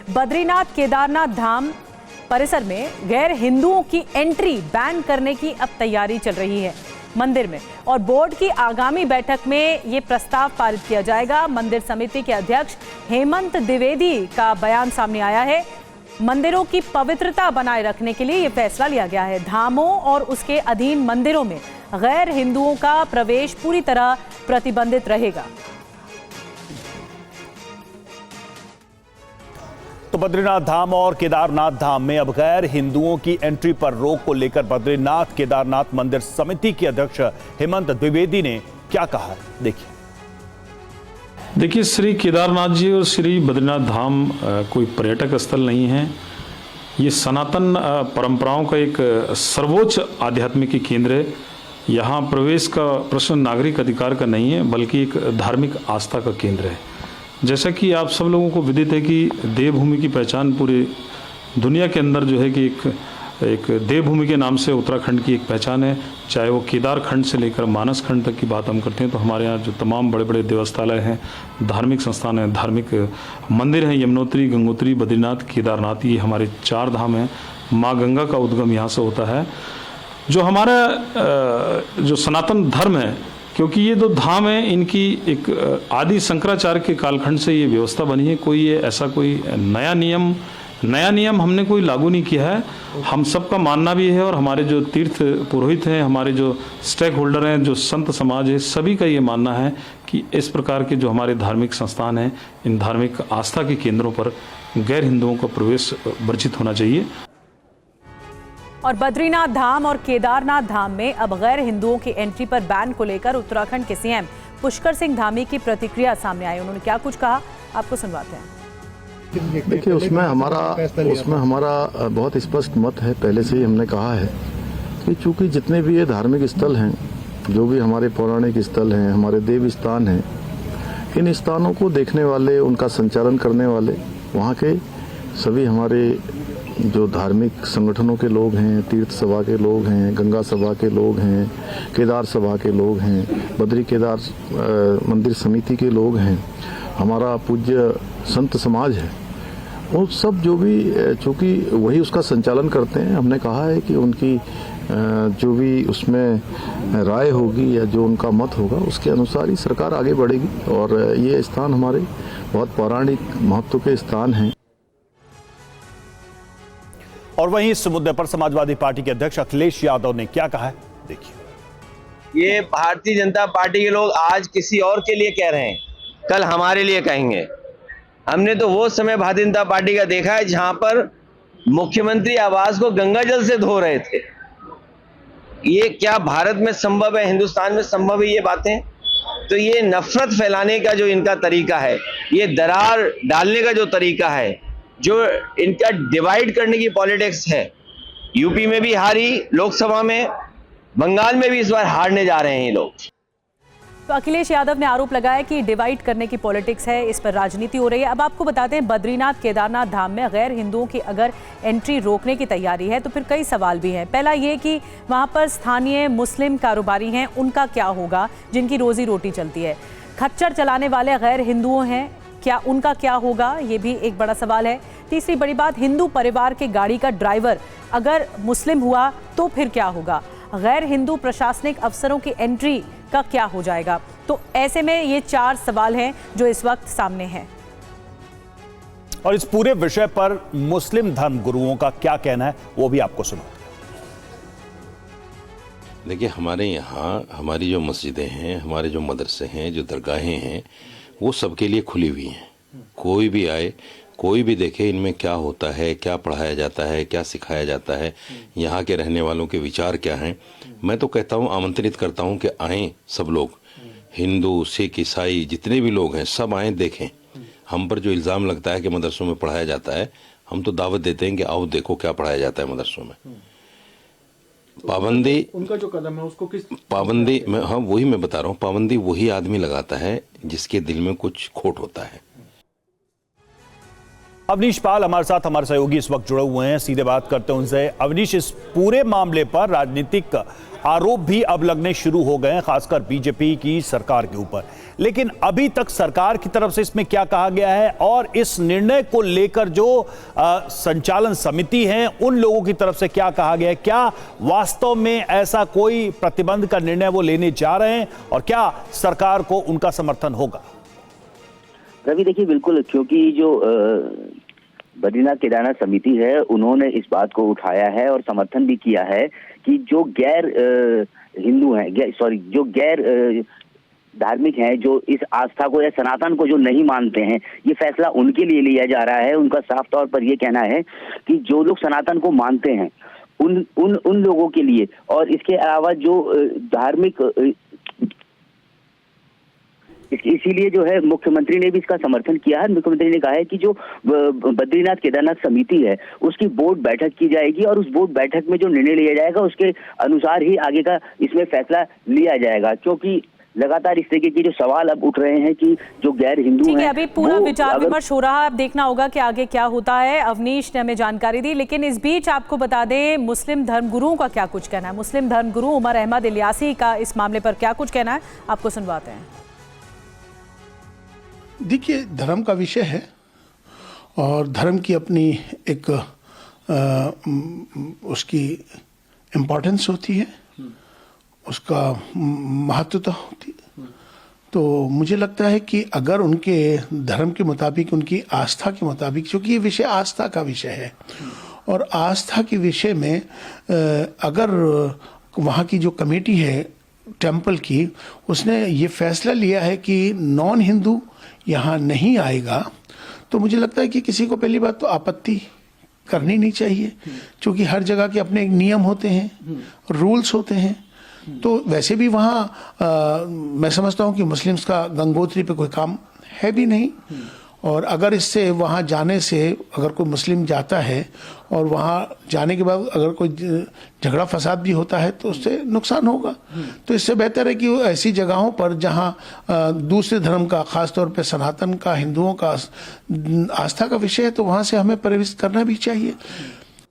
बद्रीनाथ केदारनाथ धाम परिसर में गैर हिंदुओं की एंट्री बैन करने की अब तैयारी चल रही है मंदिर में, और बोर्ड की आगामी बैठक में ये प्रस्ताव पारित किया जाएगा। मंदिर समिति के अध्यक्ष हेमंत द्विवेदी का बयान सामने आया है। मंदिरों की पवित्रता बनाए रखने के लिए यह फैसला लिया गया है। धामों और उसके अधीन मंदिरों में गैर हिंदुओं का प्रवेश पूरी तरह प्रतिबंधित रहेगा। तो बद्रीनाथ धाम और केदारनाथ धाम में अब गैर हिंदुओं की एंट्री पर रोक को लेकर बद्रीनाथ केदारनाथ मंदिर समिति के अध्यक्ष हेमंत द्विवेदी ने क्या कहा, देखिए श्री केदारनाथ जी और श्री बद्रीनाथ धाम कोई पर्यटक स्थल नहीं है। ये सनातन परंपराओं का एक सर्वोच्च आध्यात्मिक केंद्र है। यहाँ प्रवेश का प्रश्न नागरिक अधिकार का नहीं है, बल्कि एक धार्मिक आस्था का केंद्र है। जैसा कि आप सब लोगों को विदित है कि देवभूमि की पहचान पूरी दुनिया के अंदर जो है कि एक देवभूमि के नाम से उत्तराखंड की एक पहचान है। चाहे वो केदार खंड से लेकर मानस खंड तक की बात हम करते हैं तो हमारे यहाँ जो तमाम बड़े बड़े देवस्थालय हैं, धार्मिक संस्थान हैं, धार्मिक मंदिर हैं, यमुनोत्री, गंगोत्री, बद्रीनाथ, केदारनाथ, ये हमारे 4 धाम हैं। माँ गंगा का उद्गम यहाँ से होता है। जो हमारा जो सनातन धर्म है, क्योंकि ये 2 धाम हैं, इनकी एक आदि शंकराचार्य के कालखंड से ये व्यवस्था बनी है। कोई ये ऐसा कोई नया नियम हमने कोई लागू नहीं किया है। हम सबका मानना भी है, और हमारे जो तीर्थ पुरोहित हैं, हमारे जो स्टेक होल्डर हैं, जो संत समाज है, सभी का ये मानना है कि इस प्रकार के जो हमारे धार्मिक संस्थान हैं, इन धार्मिक आस्था के केंद्रों पर गैर हिंदुओं का प्रवेश वर्जित होना चाहिए। और बद्रीनाथ धाम और केदारनाथ धाम में अब गैर हिंदुओं की एंट्री पर बैन को लेकर उत्तराखंड के सीएम पुष्कर सिंह धामी की प्रतिक्रिया सामने आई। उन्होंने क्या कुछ कहा, आपको सुनवाते हैं। देखिए, उसमें हमारा बहुत स्पष्ट मत है। पहले से ही हमने कहा है कि चूंकि जितने भी ये धार्मिक स्थल हैं, जो भी हमारे पौराणिक स्थल हैं, हमारे देव स्थान हैं, इन स्थानों को देखने वाले, उनका संचालन करने वाले वहाँ के सभी हमारे जो धार्मिक संगठनों के लोग हैं, तीर्थ सभा के लोग हैं, गंगा सभा के लोग हैं, केदार सभा के लोग हैं, बद्री केदार मंदिर समिति के लोग हैं, हमारा पूज्य संत समाज है, वो सब जो भी चूँकि वही उसका संचालन करते हैं, हमने कहा है कि उनकी जो भी उसमें राय होगी या जो उनका मत होगा, उसके अनुसार ही सरकार आगे बढ़ेगी। और ये स्थान हमारे बहुत पौराणिक महत्व के स्थान हैं। और वहीं इस मुद्दे पर समाजवादी पार्टी के अध्यक्ष अखिलेश यादव ने क्या कहा है, देखिए। ये भारतीय जनता पार्टी के लोग आज किसी और के लिए कह रहे हैं, कल हमारे लिए कहेंगे। हमने तो वो समय भारतीय जनता पार्टी का देखा है जहां पर मुख्यमंत्री आवास को गंगा जल से धो रहे थे। ये क्या भारत में संभव है, हिंदुस्तान में संभव है ये बातें? तो ये नफरत फैलाने का जो इनका तरीका है, ये दरार डालने का जो तरीका है, जो इनका डिवाइड करने की पॉलिटिक्स है, यूपी में भी हारी लोकसभा में, बंगाल में भी इस बार हारने जा रहे हैं ये लोग। तो अखिलेश यादव ने आरोप लगाया कि डिवाइड करने की पॉलिटिक्स है, इस पर राजनीति हो रही है। अब आपको बताते हैं, बद्रीनाथ केदारनाथ धाम में गैर हिंदुओं की अगर एंट्री रोकने की तैयारी है तो फिर कई सवाल भी हैं। पहला ये कि वहाँ पर स्थानीय मुस्लिम कारोबारी हैं, उनका क्या होगा, जिनकी रोजी रोटी चलती है। खच्चर चलाने वाले गैर हिंदुओं हैं, क्या उनका क्या होगा, ये भी एक बड़ा सवाल है। तीसरी बड़ी बात, हिंदू परिवार के गाड़ी का ड्राइवर अगर मुस्लिम हुआ तो फिर क्या होगा। गैर हिंदू प्रशासनिक अफसरों की एंट्री का क्या हो जाएगा। तो ऐसे में ये 4 सवाल हैं जो इस वक्त सामने हैं। और इस पूरे विषय पर मुस्लिम धर्म गुरुओं का क्या कहना है, वो भी आपको सुना। देखिए, हमारे यहाँ हमारी जो मस्जिदें हैं, हमारे जो मदरसे हैं, जो दरगाहें हैं, वो सबके लिए खुली हुई हैं। कोई भी आए, कोई भी देखे इनमें क्या होता है, क्या पढ़ाया जाता है, क्या सिखाया जाता है, यहाँ के रहने वालों के विचार क्या हैं। मैं तो कहता हूँ, आमंत्रित करता हूँ कि आएँ सब लोग, हिंदू, सिख, ईसाई, जितने भी लोग हैं, सब आएँ, देखें। हम पर जो इल्ज़ाम लगता है कि मदरसों में पढ़ाया जाता है, हम तो दावत देते हैं कि आओ देखो क्या पढ़ाया जाता है मदरसों में। पाबंदी, उनका जो कदम है उसको किस पाबंदी में, हाँ वही मैं बता रहा हूँ, पाबंदी वही आदमी लगाता है जिसके दिल में कुछ खोट होता है। अवनीश पाल हमारे साथ, हमारे सहयोगी इस वक्त जुड़े हुए हैं, सीधे बात करते हैं उनसे। अवनीश, इस पूरे मामले पर राजनीतिक आरोप भी अब लगने शुरू हो गए हैं, खासकर बीजेपी की सरकार के ऊपर, लेकिन अभी तक सरकार की तरफ से इसमें क्या कहा गया है और इस निर्णय को लेकर जो संचालन समिति है उन लोगों की तरफ से क्या कहा गया है? क्या वास्तव में ऐसा कोई प्रतिबंध का निर्णय वो लेने जा रहे हैं और क्या सरकार को उनका समर्थन होगा? रवि, देखिए बिल्कुल, क्योंकि जो बद्रीनाथ केदारनाथ समिति है उन्होंने इस बात को उठाया है और समर्थन भी किया है कि जो गैर हिंदू हैं, जो गैर धार्मिक हैं, जो इस आस्था को या सनातन को जो नहीं मानते हैं, ये फैसला उनके लिए लिया जा रहा है। उनका साफ तौर पर ये कहना है कि जो लोग सनातन को मानते हैं उन लोगों के लिए, और इसके अलावा जो धार्मिक, इसीलिए जो है मुख्यमंत्री ने भी इसका समर्थन किया है। मुख्यमंत्री ने कहा है कि जो बद्रीनाथ केदारनाथ समिति है उसकी बोर्ड बैठक की जाएगी और उस बोर्ड बैठक में जो निर्णय लिया जाएगा उसके अनुसार ही आगे का इसमें फैसला लिया जाएगा, क्योंकि लगातार इस तरीके के जो सवाल अब उठ रहे हैं कि जो गैर हिंदू हैं, अभी पूरा विचार विमर्श हो रहा है, अब देखना होगा कि आगे क्या होता है। अवनीश ने हमें जानकारी दी, लेकिन इस बीच आपको बता दें मुस्लिम धर्मगुरुओं का क्या कुछ कहना है। मुस्लिम धर्मगुरु उमर अहमद इलियासी का इस मामले पर क्या कुछ कहना है, आपको सुनवाते हैं। देखिए, धर्म का विषय है और धर्म की अपनी एक उसकी इम्पोर्टेंस होती है, उसका महत्वता होती है। तो मुझे लगता है कि अगर उनके धर्म के मुताबिक, उनकी आस्था के मुताबिक, क्योंकि ये विषय आस्था का विषय है और आस्था के विषय में अगर वहाँ की जो कमेटी है टेम्पल की, उसने ये फैसला लिया है कि नॉन हिंदू यहाँ नहीं आएगा, तो मुझे लगता है कि किसी को पहली बात तो आपत्ति करनी नहीं चाहिए, क्योंकि हर जगह के अपने एक नियम होते हैं, रूल्स होते हैं। तो वैसे भी वहाँ मैं समझता हूँ कि मुस्लिम्स का गंगोत्री पे कोई काम है भी नहीं, और अगर इससे वहाँ जाने से अगर कोई मुस्लिम जाता है और वहाँ जाने के बाद अगर कोई झगड़ा फसाद भी होता है तो उससे नुकसान होगा। तो इससे बेहतर है कि ऐसी जगहों पर जहाँ दूसरे धर्म का, खास तौर पे सनातन का, हिंदुओं का आस्था का विषय है, तो वहाँ से हमें परहेज करना भी चाहिए।